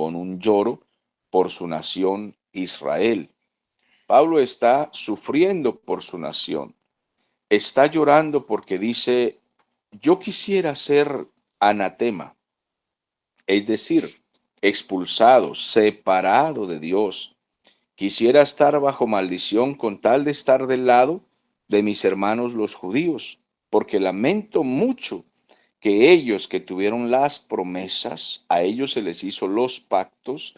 con un lloro por su nación Israel. Pablo está sufriendo por su nación. Está llorando porque dice, yo quisiera ser anatema, es decir, expulsado, separado de Dios. Quisiera estar bajo maldición con tal de estar del lado de mis hermanos los judíos, porque lamento mucho que ellos que tuvieron las promesas, a ellos se les hizo los pactos,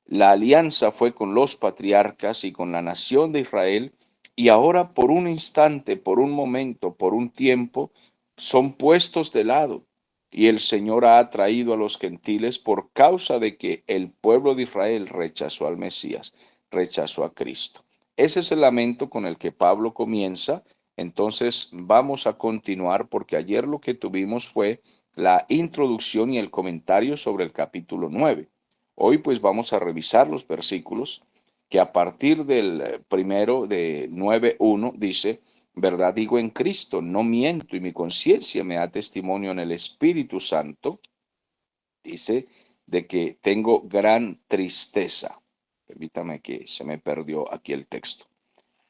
la alianza fue con los patriarcas y con la nación de Israel, y ahora por un instante, por un momento, por un tiempo, son puestos de lado. Y el Señor ha atraído a los gentiles por causa de que el pueblo de Israel rechazó al Mesías, rechazó a Cristo. Ese es el lamento con el que Pablo comienza. Entonces vamos a continuar porque ayer lo que tuvimos fue la introducción y el comentario sobre el capítulo 9. Hoy pues vamos a revisar los versículos que a partir del primero de 9:1 dice, verdad digo en Cristo, no miento y mi conciencia me da testimonio en el Espíritu Santo, dice, de que tengo gran tristeza. Permítame que se me perdió aquí el texto.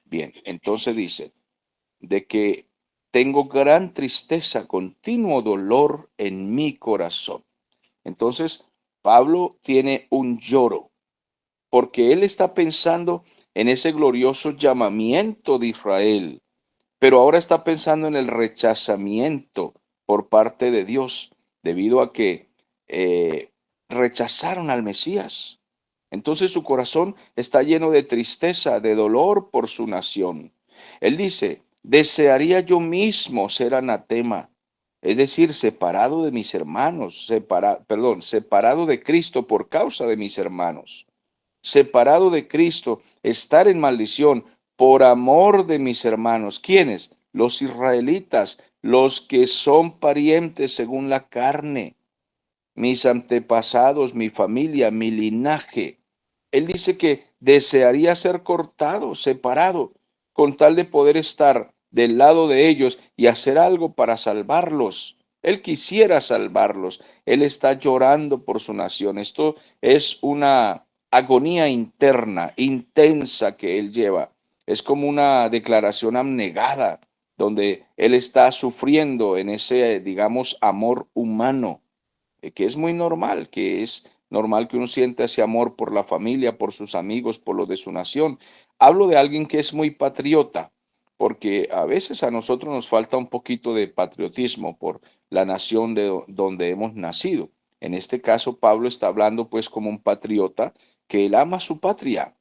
Bien, entonces dice, de que tengo gran tristeza, continuo dolor en mi corazón. Entonces, Pablo tiene un lloro, porque él está pensando en ese glorioso llamamiento de Israel, pero ahora está pensando en el rechazamiento por parte de Dios, debido a que rechazaron al Mesías. Entonces su corazón está lleno de tristeza, de dolor por su nación. Él dice, desearía yo mismo ser anatema, es decir, separado de mis hermanos, separado de Cristo por causa de mis hermanos, separado de Cristo, estar en maldición por amor de mis hermanos. ¿Quiénes? Los israelitas, los que son parientes según la carne, mis antepasados, mi familia, mi linaje. Él dice que desearía ser cortado, separado, con tal de poder estar del lado de ellos y hacer algo para salvarlos. Él quisiera salvarlos. Él está llorando por su nación. Esto es una agonía interna, intensa que él lleva. Es como una declaración abnegada, donde él está sufriendo en ese, digamos, amor humano, que es muy normal, que es normal que uno sienta ese amor por la familia, por sus amigos, por lo de su nación. Hablo de alguien que es muy patriota, porque a veces a nosotros nos falta un poquito de patriotismo por la nación de donde hemos nacido. En este caso, Pablo está hablando pues como un patriota que él ama su patria,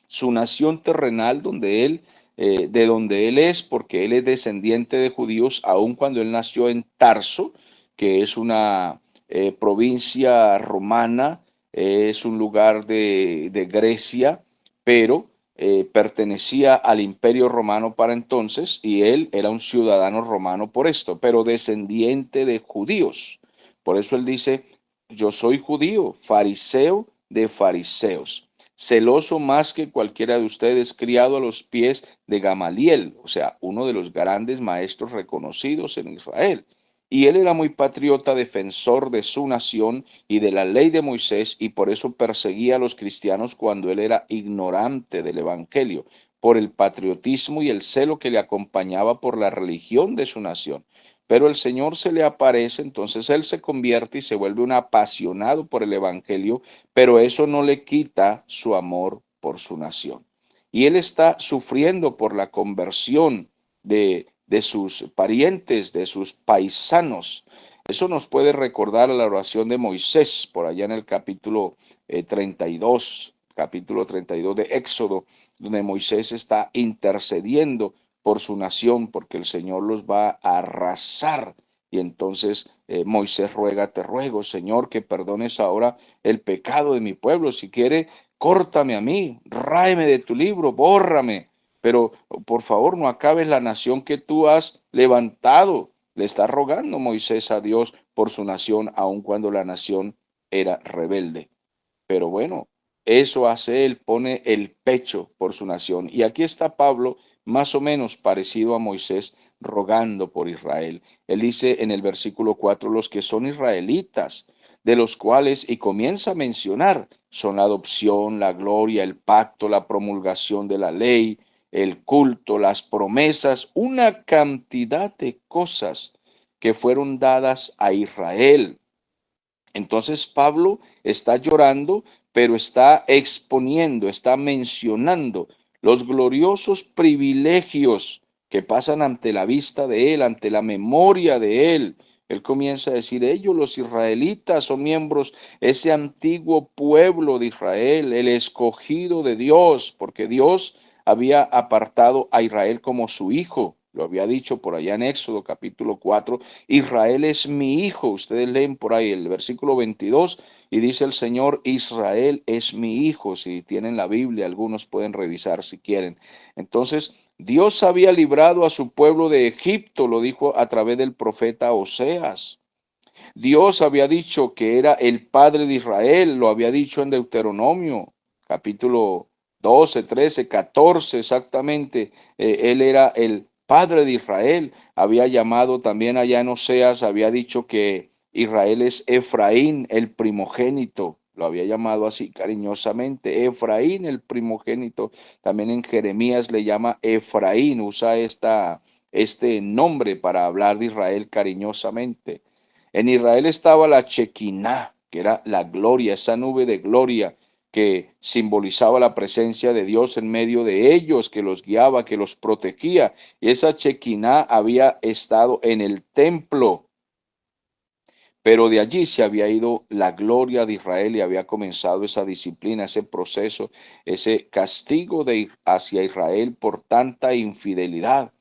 su nación terrenal de donde él es, porque él es descendiente de judíos, aun cuando él nació en Tarso, que es una provincia romana, es un lugar de Grecia, pero pertenecía al imperio romano para entonces, y él era un ciudadano romano por esto, pero descendiente de judíos. Por eso él dice, yo soy judío, fariseo de fariseos, celoso más que cualquiera de ustedes, criado a los pies de Gamaliel, o sea, uno de los grandes maestros reconocidos en Israel. Y él era muy patriota, defensor de su nación y de la ley de Moisés, y por eso perseguía a los cristianos cuando él era ignorante del Evangelio, por el patriotismo y el celo que le acompañaba por la religión de su nación. Pero el Señor se le aparece, entonces él se convierte y se vuelve un apasionado por el Evangelio, pero eso no le quita su amor por su nación. Y él está sufriendo por la conversión de sus parientes, de sus paisanos. Eso nos puede recordar a la oración de Moisés, por allá en el capítulo 32 de Éxodo, donde Moisés está intercediendo por su nación, porque el Señor los va a arrasar. Y entonces Moisés ruega, te ruego, Señor, que perdones ahora el pecado de mi pueblo. Si quiere, córtame a mí, ráeme de tu libro, bórrame. Pero por favor, no acabes la nación que tú has levantado. Le está rogando Moisés a Dios por su nación, aun cuando la nación era rebelde. Pero bueno, eso hace él, pone el pecho por su nación. Y aquí está Pablo, más o menos parecido a Moisés, rogando por Israel. Él dice en el versículo 4, los que son israelitas, de los cuales, y comienza a mencionar, son la adopción, la gloria, el pacto, la promulgación de la ley, el culto, las promesas, una cantidad de cosas que fueron dadas a Israel. Entonces Pablo está llorando, pero está exponiendo, está mencionando los gloriosos privilegios que pasan ante la vista de él, ante la memoria de él. Él comienza a decir, ellos los israelitas son miembros, ese antiguo pueblo de Israel, el escogido de Dios, porque Dios había apartado a Israel como su hijo. Lo había dicho por allá en Éxodo capítulo 4. Israel es mi hijo. Ustedes leen por ahí el versículo 22 y dice el Señor, Israel es mi hijo. Si tienen la Biblia, algunos pueden revisar si quieren. Entonces, Dios había librado a su pueblo de Egipto, lo dijo a través del profeta Oseas. Dios había dicho que era el padre de Israel, lo había dicho en Deuteronomio, capítulo 12, 13, 14, exactamente. Él era el padre de Israel. Había llamado también allá en Oseas, había dicho que Israel es Efraín, el primogénito. Lo había llamado así cariñosamente, Efraín, el primogénito. También en Jeremías le llama Efraín, usa este nombre para hablar de Israel cariñosamente. En Israel estaba la Shekinah, que era la gloria, esa nube de gloria que simbolizaba la presencia de Dios en medio de ellos, que los guiaba, que los protegía. Y esa Shekinah había estado en el templo, pero de allí se había ido la gloria de Israel y había comenzado esa disciplina, ese proceso, ese castigo hacia Israel por tanta infidelidad.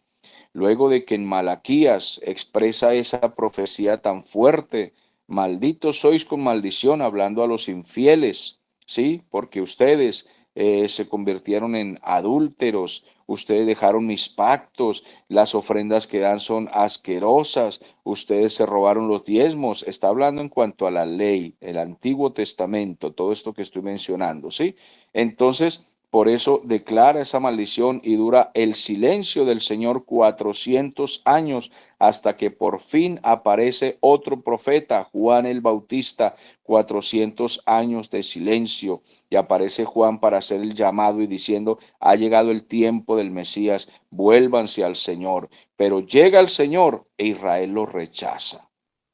Luego de que en Malaquías expresa esa profecía tan fuerte, malditos sois con maldición, hablando a los infieles, ¿sí? Porque ustedes se convirtieron en adúlteros, ustedes dejaron mis pactos, las ofrendas que dan son asquerosas, ustedes se robaron los diezmos. Está hablando en cuanto a la ley, el Antiguo Testamento, todo esto que estoy mencionando, ¿sí? Entonces, por eso declara esa maldición y dura el silencio del Señor 400 años hasta que por fin aparece otro profeta, Juan el Bautista, 400 años de silencio. Y aparece Juan para hacer el llamado y diciendo, ha llegado el tiempo del Mesías, vuélvanse al Señor. Pero llega el Señor e Israel lo rechaza.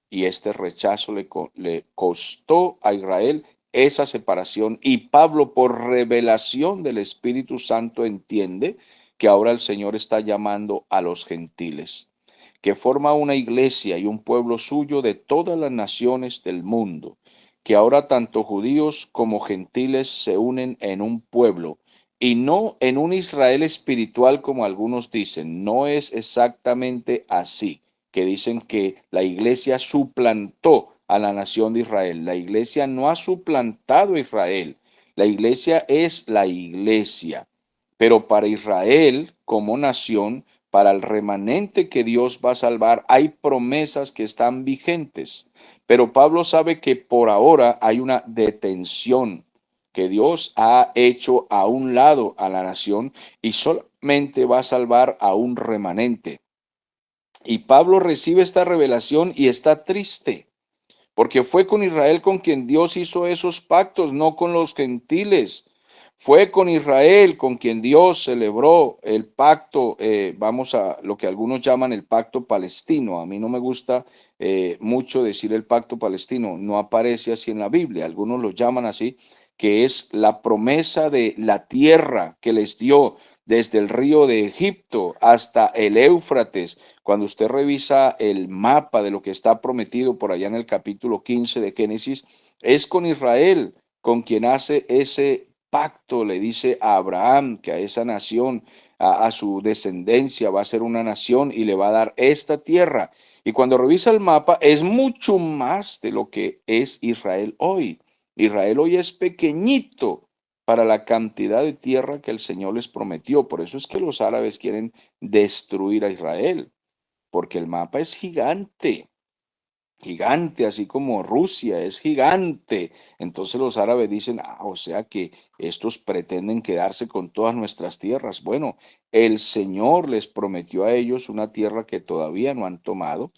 Y este rechazo le costó a Israel esa separación, y Pablo por revelación del Espíritu Santo entiende que ahora el Señor está llamando a los gentiles, que forma una iglesia y un pueblo suyo de todas las naciones del mundo, que ahora tanto judíos como gentiles se unen en un pueblo y no en un Israel espiritual como algunos dicen. No es exactamente así, que dicen que la iglesia suplantó a la nación de Israel. La iglesia no ha suplantado a Israel. La iglesia es la iglesia. Pero para Israel como nación, para el remanente que Dios va a salvar, hay promesas que están vigentes. Pero Pablo sabe que por ahora hay una detención, que Dios ha hecho a un lado a la nación y solamente va a salvar a un remanente. Y Pablo recibe esta revelación y está triste, porque fue con Israel con quien Dios hizo esos pactos, no con los gentiles. Fue con Israel con quien Dios celebró el pacto, vamos a lo que algunos llaman el pacto palestino. A mí no me gusta mucho decir el pacto palestino, no aparece así en la Biblia, algunos lo llaman así, que es la promesa de la tierra que les dio desde el río de Egipto hasta el Éufrates. Cuando usted revisa el mapa de lo que está prometido por allá en el capítulo 15 de Génesis, es con Israel, con quien hace ese pacto, le dice a Abraham que a esa nación, a su descendencia va a ser una nación y le va a dar esta tierra. Y cuando revisa el mapa, es mucho más de lo que es Israel hoy. Israel hoy es pequeñito para la cantidad de tierra que el Señor les prometió. Por eso es que los árabes quieren destruir a Israel, porque el mapa es gigante, gigante, así como Rusia es gigante. Entonces los árabes dicen, o sea que estos pretenden quedarse con todas nuestras tierras. Bueno, el Señor les prometió a ellos una tierra que todavía no han tomado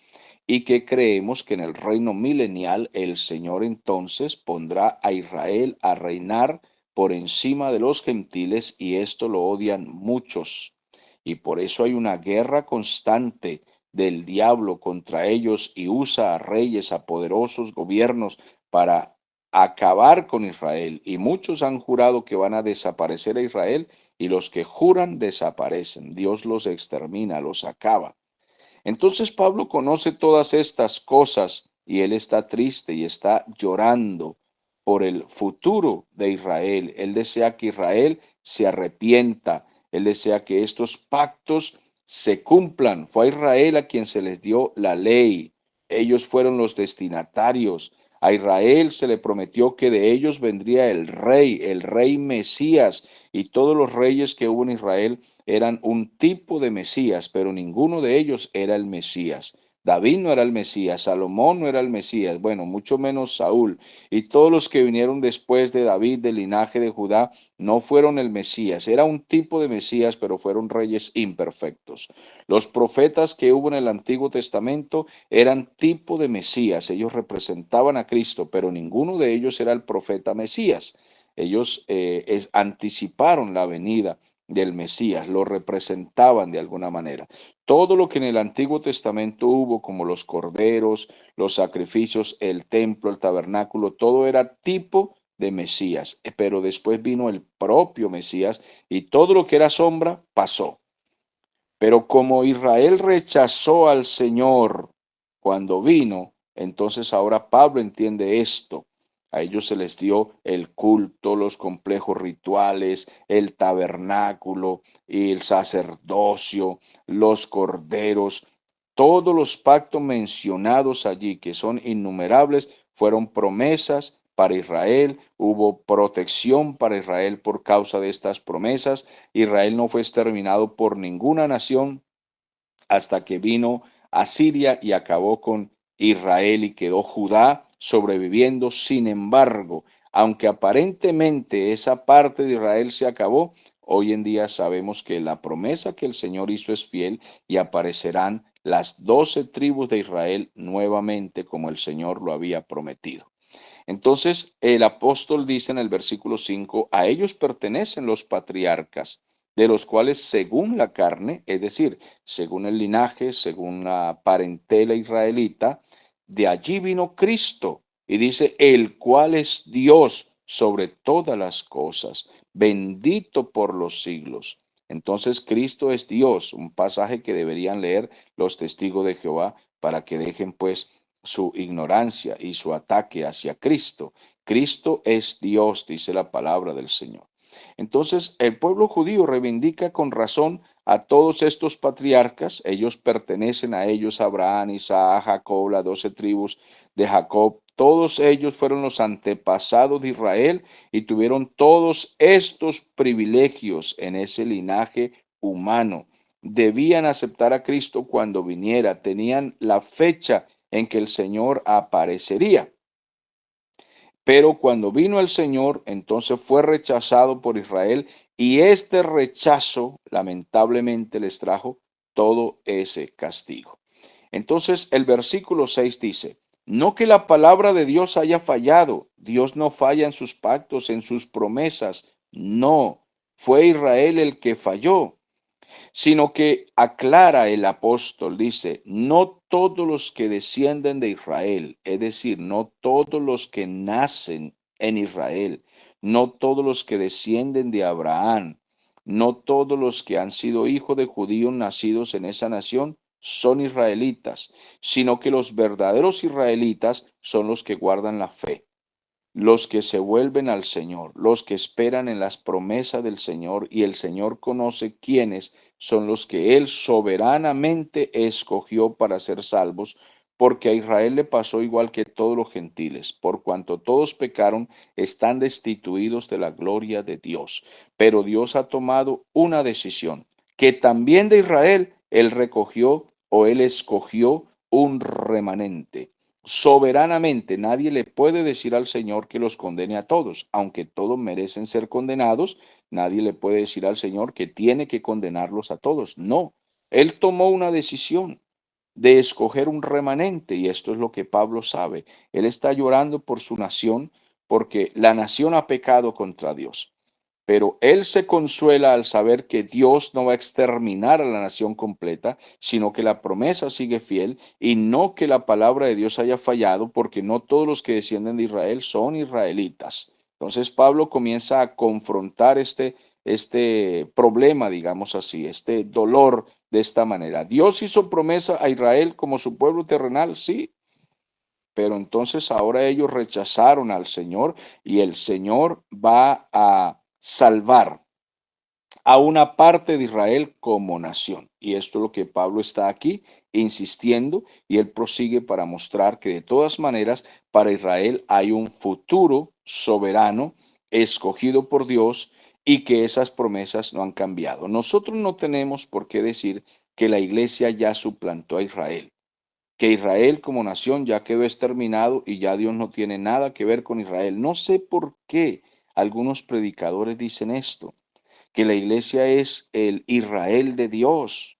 y que creemos que en el reino milenial el Señor entonces pondrá a Israel a reinar por encima de los gentiles y esto lo odian muchos. Y por eso hay una guerra constante del diablo contra ellos y usa a reyes, a poderosos gobiernos para acabar con Israel. Y muchos han jurado que van a desaparecer a Israel y los que juran desaparecen. Dios los extermina, los acaba. Entonces Pablo conoce todas estas cosas y él está triste y está llorando por el futuro de Israel. Él desea que Israel se arrepienta. Él desea que estos pactos se cumplan. Fue a Israel a quien se les dio la ley. Ellos fueron los destinatarios. A Israel se le prometió que de ellos vendría el rey Mesías, y todos los reyes que hubo en Israel eran un tipo de Mesías, pero ninguno de ellos era el Mesías. David no era el Mesías, Salomón no era el Mesías, bueno, mucho menos Saúl. Y todos los que vinieron después de David, del linaje de Judá, no fueron el Mesías. Era un tipo de Mesías, pero fueron reyes imperfectos. Los profetas que hubo en el Antiguo Testamento eran tipo de Mesías. Ellos representaban a Cristo, pero ninguno de ellos era el profeta Mesías. Ellos anticiparon la venida del Mesías, lo representaban de alguna manera. Todo lo que en el Antiguo Testamento hubo, como los corderos, los sacrificios, el templo, el tabernáculo, todo era tipo de Mesías, pero después vino el propio Mesías y todo lo que era sombra pasó. Pero como Israel rechazó al Señor cuando vino, entonces ahora Pablo entiende esto. A ellos se les dio el culto, los complejos rituales, el tabernáculo, el sacerdocio, los corderos. Todos los pactos mencionados allí, que son innumerables, fueron promesas para Israel. Hubo protección para Israel por causa de estas promesas. Israel no fue exterminado por ninguna nación hasta que vino Asiria y acabó con Israel y quedó Judá sobreviviendo. Sin embargo, aunque aparentemente esa parte de Israel se acabó, hoy en día sabemos que la promesa que el Señor hizo es fiel y aparecerán las 12 tribus de Israel nuevamente como el Señor lo había prometido. Entonces el apóstol dice en el versículo 5: a ellos pertenecen los patriarcas, de los cuales según la carne, es decir, según el linaje, según la parentela israelita, de allí vino Cristo. Y dice, el cual es Dios sobre todas las cosas, bendito por los siglos. Entonces Cristo es Dios, un pasaje que deberían leer los testigos de Jehová para que dejen pues su ignorancia y su ataque hacia Cristo. Cristo es Dios, dice la palabra del Señor. Entonces, el pueblo judío reivindica con razón a todos estos patriarcas. Ellos pertenecen a ellos, Abraham, Isaac, Jacob, las 12 tribus de Jacob. Todos ellos fueron los antepasados de Israel y tuvieron todos estos privilegios en ese linaje humano. Debían aceptar a Cristo cuando viniera. Tenían la fecha en que el Señor aparecería. Pero cuando vino el Señor, entonces fue rechazado por Israel y este rechazo lamentablemente les trajo todo ese castigo. Entonces el versículo 6 dice, no que la palabra de Dios haya fallado, Dios no falla en sus pactos, en sus promesas, no, fue Israel el que falló, sino que aclara el apóstol, dice, no todos los que descienden de Israel, es decir, no todos los que nacen en Israel, no todos los que descienden de Abraham, no todos los que han sido hijos de judíos nacidos en esa nación son israelitas, sino que los verdaderos israelitas son los que guardan la fe, los que se vuelven al Señor, los que esperan en las promesas del Señor, y el Señor conoce quiénes son los que Él soberanamente escogió para ser salvos, porque a Israel le pasó igual que todos los gentiles, por cuanto todos pecaron, están destituidos de la gloria de Dios. Pero Dios ha tomado una decisión, que también de Israel Él recogió o Él escogió un remanente. Soberanamente nadie le puede decir al Señor que los condene a todos, aunque todos merecen ser condenados, nadie le puede decir al Señor que tiene que condenarlos a todos. No, Él tomó una decisión. de escoger un remanente, y esto es lo que Pablo sabe. Él está llorando por su nación porque la nación ha pecado contra Dios. Pero él se consuela al saber que Dios no va a exterminar a la nación completa, sino que la promesa sigue fiel y no que la palabra de Dios haya fallado, porque no todos los que descienden de Israel son israelitas. Entonces Pablo comienza a confrontar este problema, digamos así, este dolor de esta manera. Dios hizo promesa a Israel como su pueblo terrenal, sí, pero entonces ahora ellos rechazaron al Señor y el Señor va a salvar a una parte de Israel como nación. Y esto es lo que Pablo está aquí insistiendo, y él prosigue para mostrar que de todas maneras para Israel hay un futuro soberano escogido por Dios y que esas promesas no han cambiado. Nosotros no tenemos por qué decir que la iglesia ya suplantó a Israel, que Israel como nación ya quedó exterminado y ya Dios no tiene nada que ver con Israel. No sé por qué algunos predicadores dicen esto, que la iglesia es el Israel de Dios.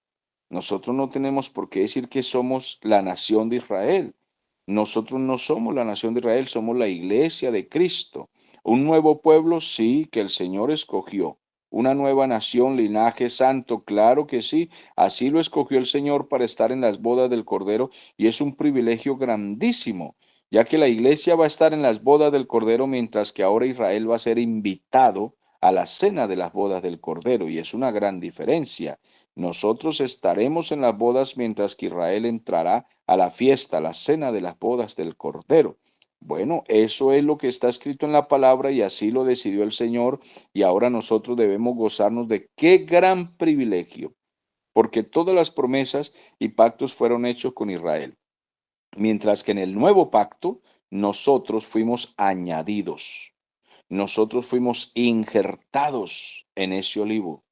Nosotros no tenemos por qué decir que somos la nación de Israel. Nosotros no somos la nación de Israel, somos la iglesia de Cristo. Un nuevo pueblo, sí, que el Señor escogió. Una nueva nación, linaje santo, claro que sí. Así lo escogió el Señor para estar en las bodas del Cordero, y es un privilegio grandísimo, ya que la iglesia va a estar en las bodas del Cordero, mientras que ahora Israel va a ser invitado a la cena de las bodas del Cordero, y es una gran diferencia. Nosotros estaremos en las bodas mientras que Israel entrará a la fiesta, a la cena de las bodas del Cordero. Bueno, eso es lo que está escrito en la palabra y así lo decidió el Señor, y ahora nosotros debemos gozarnos de qué gran privilegio, porque todas las promesas y pactos fueron hechos con Israel, mientras que en el nuevo pacto nosotros fuimos añadidos. Nosotros fuimos injertados en ese olivo,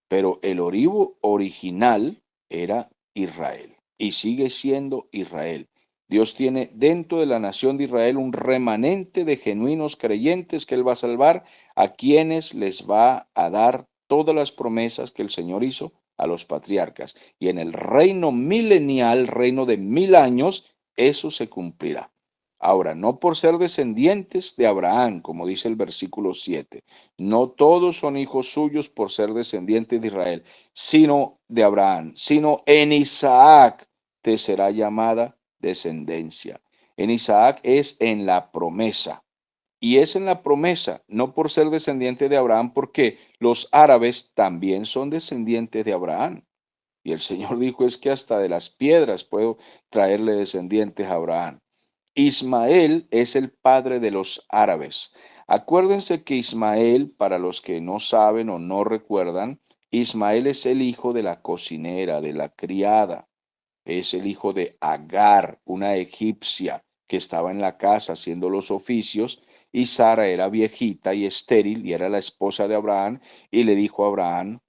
pero el olivo original era Israel y sigue siendo Israel. Dios tiene dentro de la nación de Israel un remanente de genuinos creyentes que Él va a salvar, a quienes les va a dar todas las promesas que el Señor hizo a los patriarcas. Y en el reino milenial, reino de 1000 años, eso se cumplirá. Ahora, no por ser descendientes de Abraham, como dice el versículo 7, no todos son hijos suyos por ser descendientes de Israel, sino de Abraham, sino en Isaac te será llamada descendencia. En Isaac es en la promesa. Y es en la promesa, no por ser descendiente de Abraham, porque los árabes también son descendientes de Abraham. Y el Señor dijo, es que hasta de las piedras puedo traerle descendientes a Abraham. Ismael es el padre de los árabes. Acuérdense que Ismael, para los que no saben o no recuerdan, Ismael es el hijo de la cocinera, de la criada. Es el hijo de Agar, una egipcia que estaba en la casa haciendo los oficios, y Sara era viejita y estéril y era la esposa de Abraham, y le dijo a Abraham,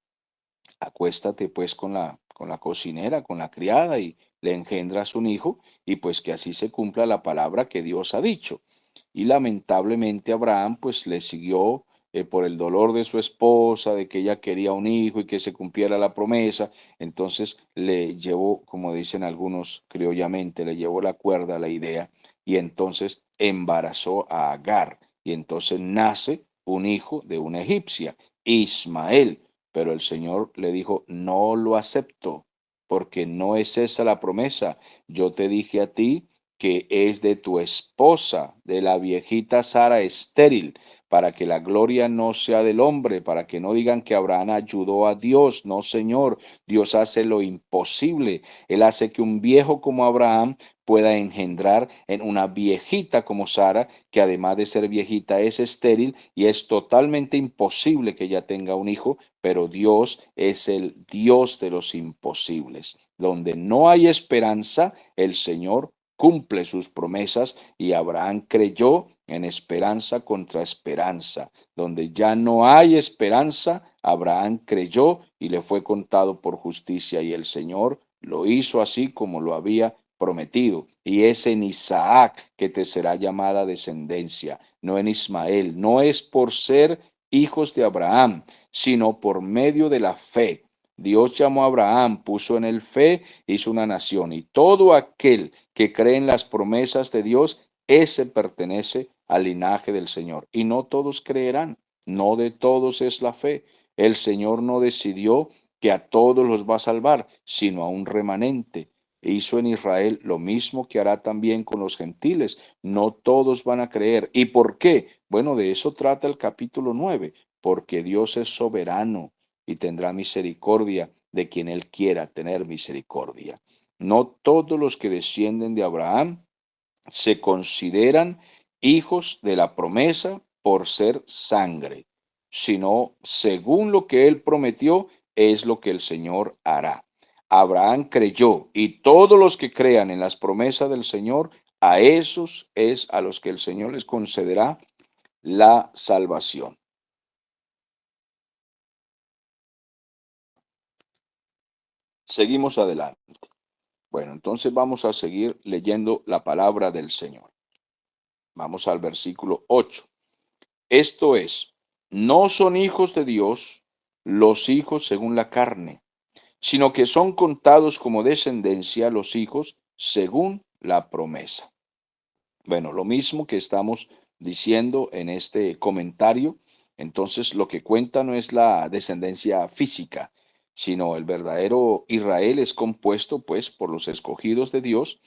acuéstate pues con la cocinera, con la criada, y le engendras un hijo, y pues que así se cumpla la palabra que Dios ha dicho. Y lamentablemente Abraham pues le siguió por el dolor de su esposa, de que ella quería un hijo y que se cumpliera la promesa. Entonces le llevó, como dicen algunos criollamente, le llevó la cuerda a la idea, y entonces embarazó a Agar, y entonces nace un hijo de una egipcia, Ismael. Pero el Señor le dijo, no lo acepto, porque no es esa la promesa. Yo te dije a ti que es de tu esposa, de la viejita Sara estéril, para que la gloria no sea del hombre, para que no digan que Abraham ayudó a Dios. No, Señor, Dios hace lo imposible. Él hace que un viejo como Abraham pueda engendrar en una viejita como Sara, que además de ser viejita es estéril, y es totalmente imposible que ella tenga un hijo, pero Dios es el Dios de los imposibles. Donde no hay esperanza, el Señor cumple sus promesas, y Abraham creyó en esperanza contra esperanza. Donde ya no hay esperanza, Abraham creyó y le fue contado por justicia, y el Señor lo hizo así como lo había prometido. Y es en Isaac que te será llamada descendencia, no en Ismael. No es por ser hijos de Abraham, sino por medio de la fe. Dios llamó a Abraham, puso en él fe, hizo una nación. Y todo aquel que cree en las promesas de Dios, ese pertenece al linaje del Señor. Y no todos creerán, no de todos es la fe. El Señor no decidió que a todos los va a salvar, sino a un remanente. Hizo en Israel lo mismo que hará también con los gentiles. No todos van a creer. ¿Y por qué? Bueno, de eso trata el capítulo 9, porque Dios es soberano y tendrá misericordia de quien Él quiera tener misericordia. No todos los que descienden de Abraham se consideran hijos de la promesa por ser sangre, sino según lo que Él prometió es lo que el Señor hará. Abraham creyó y todos los que crean en las promesas del Señor, a esos es a los que el Señor les concederá la salvación. Seguimos adelante. Bueno, entonces vamos a seguir leyendo la palabra del Señor. Vamos al versículo 8. Esto es, no son hijos de Dios los hijos según la carne, sino que son contados como descendencia los hijos según la promesa. Bueno, lo mismo que estamos diciendo en este comentario, entonces lo que cuenta no es la descendencia física, sino el verdadero Israel es compuesto pues por los escogidos de Dios,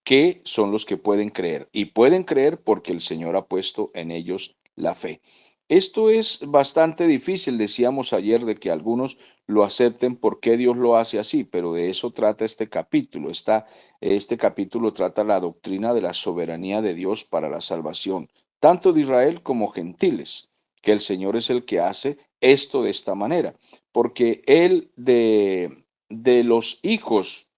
que son los que pueden creer, y pueden creer porque el Señor ha puesto en ellos la fe. Esto es bastante difícil, decíamos ayer, de que algunos lo acepten porque Dios lo hace así, pero de eso trata este capítulo. Este capítulo trata la doctrina de la soberanía de Dios para la salvación, tanto de Israel como gentiles, que el Señor es el que hace esto de esta manera, porque Él de los hijos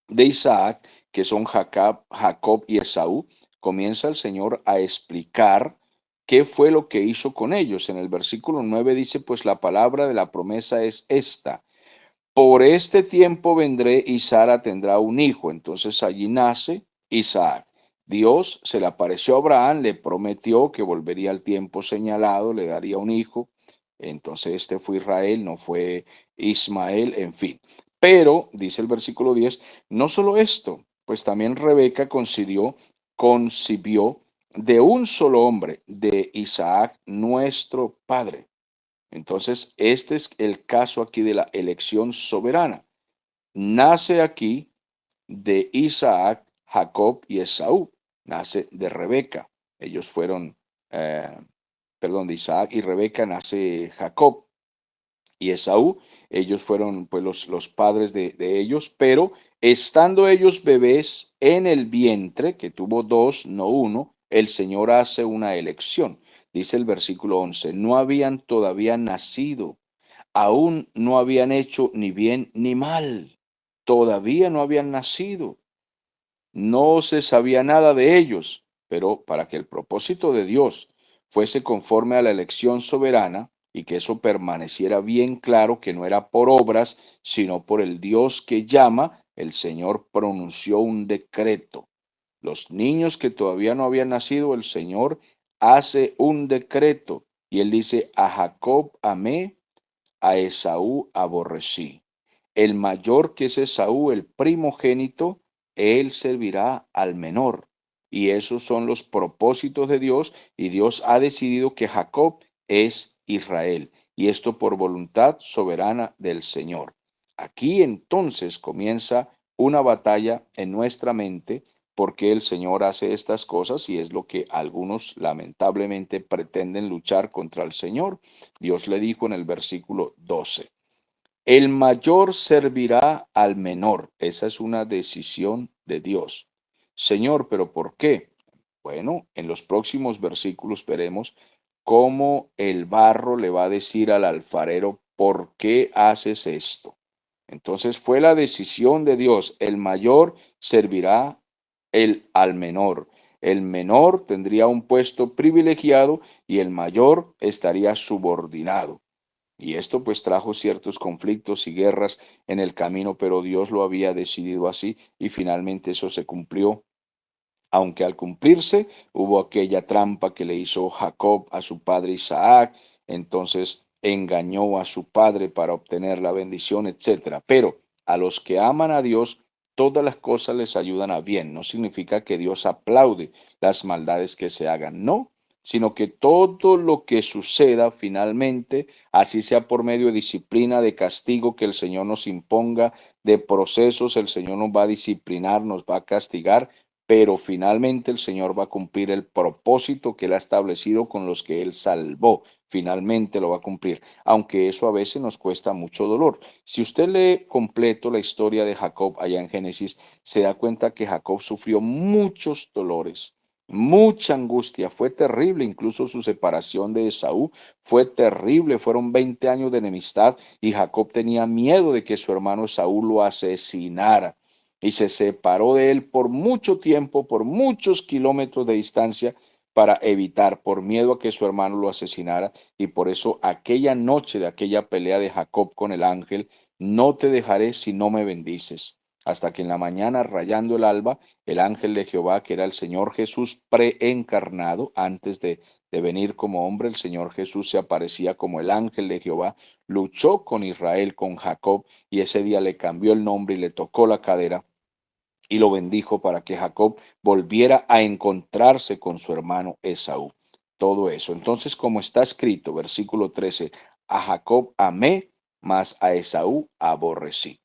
de Isaac, que son Jacob y Esaú, comienza el Señor a explicar qué fue lo que hizo con ellos. En el versículo 9 dice, pues la palabra de la promesa es esta: por este tiempo vendré y Sara tendrá un hijo. Entonces allí nace Isaac. Dios se le apareció a Abraham, le prometió que volvería al tiempo señalado, le daría un hijo. Entonces este fue Israel, no fue Ismael, en fin. Pero, dice el versículo 10, no solo esto, pues también Rebeca concibió de un solo hombre, de Isaac, nuestro padre. Entonces, este es el caso aquí de la elección soberana. Nace aquí de Isaac, Jacob y Esaú. Nace de Rebeca. Ellos fueron, eh, perdón, de Isaac y Rebeca nace Jacob y Esaú. Ellos fueron pues los padres de ellos, pero estando ellos bebés en el vientre, que tuvo dos, no uno, el Señor hace una elección. Dice el versículo 11, no habían todavía nacido, aún no habían hecho ni bien ni mal, todavía no habían nacido, no se sabía nada de ellos, pero para que el propósito de Dios fuese conforme a la elección soberana y que eso permaneciera bien claro que no era por obras, sino por el Dios que llama, el Señor pronunció un decreto. Los niños que todavía no habían nacido, el Señor hace un decreto y él dice, a Jacob amé, a Esaú aborrecí. El mayor, que es Esaú, el primogénito, él servirá al menor. Y esos son los propósitos de Dios, y Dios ha decidido que Jacob es Israel, y esto por voluntad soberana del Señor. Aquí entonces comienza una batalla en nuestra mente, porque el Señor hace estas cosas, y es lo que algunos lamentablemente pretenden luchar contra el Señor. Dios le dijo en el versículo 12, el mayor servirá al menor. Esa es una decisión de Dios. Señor, ¿pero por qué? Bueno, en los próximos versículos veremos cómo el barro le va a decir al alfarero, ¿por qué haces esto? Entonces fue la decisión de Dios. El mayor servirá al menor. El menor tendría un puesto privilegiado y el mayor estaría subordinado. Y esto pues trajo ciertos conflictos y guerras en el camino, pero Dios lo había decidido así y finalmente eso se cumplió. Aunque al cumplirse hubo aquella trampa que le hizo Jacob a su padre Isaac, entonces engañó a su padre para obtener la bendición, etcétera. Pero a los que aman a Dios, todas las cosas les ayudan a bien. No significa que Dios aplaude las maldades que se hagan, no, sino que todo lo que suceda finalmente, así sea por medio de disciplina, de castigo que el Señor nos imponga, de procesos, el Señor nos va a disciplinar, nos va a castigar, pero finalmente el Señor va a cumplir el propósito que Él ha establecido con los que Él salvó. Finalmente lo va a cumplir, aunque eso a veces nos cuesta mucho dolor. Si usted lee completo la historia de Jacob allá en Génesis, se da cuenta que Jacob sufrió muchos dolores, mucha angustia, fue terrible, incluso su separación de Esaú fue terrible, fueron 20 años de enemistad y Jacob tenía miedo de que su hermano Esaú lo asesinara y se separó de él por mucho tiempo, por muchos kilómetros de distancia para evitar, por miedo a que su hermano lo asesinara. Y por eso aquella noche de aquella pelea de Jacob con el ángel, no te dejaré si no me bendices. Hasta que en la mañana, rayando el alba, el ángel de Jehová, que era el Señor Jesús preencarnado, antes de venir como hombre, el Señor Jesús se aparecía como el ángel de Jehová, luchó con Israel, con Jacob, y ese día le cambió el nombre y le tocó la cadera y lo bendijo para que Jacob volviera a encontrarse con su hermano Esaú. Todo eso. Entonces, como está escrito, versículo 13, a Jacob amé, mas a Esaú aborrecí.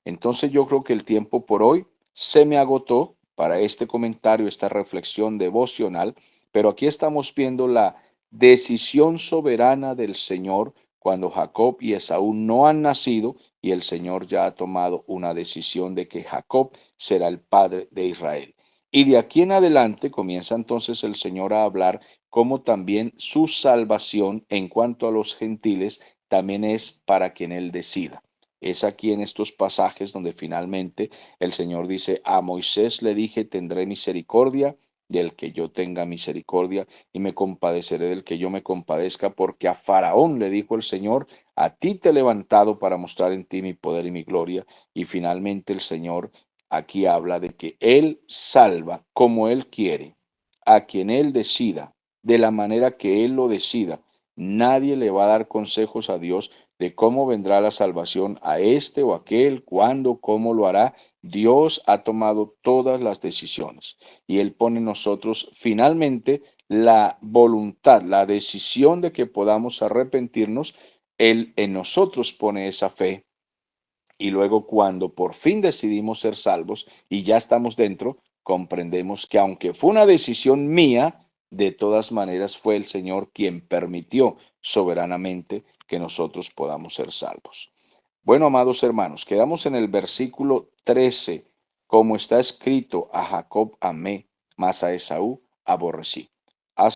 Entonces yo creo que el tiempo por hoy se me agotó para este comentario, esta reflexión devocional, pero aquí estamos viendo la decisión soberana del Señor cuando Jacob y Esaú no han nacido y el Señor ya ha tomado una decisión de que Jacob será el padre de Israel. Y de aquí en adelante comienza entonces el Señor a hablar como también su salvación en cuanto a los gentiles también es para quien Él decida. Es aquí en estos pasajes donde finalmente el Señor dice, a Moisés le dije, tendré misericordia del que yo tenga misericordia y me compadeceré del que yo me compadezca, porque a Faraón le dijo el Señor, a ti te he levantado para mostrar en ti mi poder y mi gloria. Y finalmente el Señor aquí habla de que Él salva como Él quiere, a quien Él decida, de la manera que Él lo decida. Nadie le va a dar consejos a Dios de cómo vendrá la salvación a este o aquel, cuándo, cómo lo hará. Dios ha tomado todas las decisiones y Él pone en nosotros finalmente la voluntad, la decisión de que podamos arrepentirnos. Él en nosotros pone esa fe y luego cuando por fin decidimos ser salvos y ya estamos dentro, comprendemos que aunque fue una decisión mía, de todas maneras fue el Señor quien permitió soberanamente que nosotros podamos ser salvos. Bueno, amados hermanos, quedamos en el versículo 13, como está escrito, a Jacob amé, mas a Esaú aborrecí.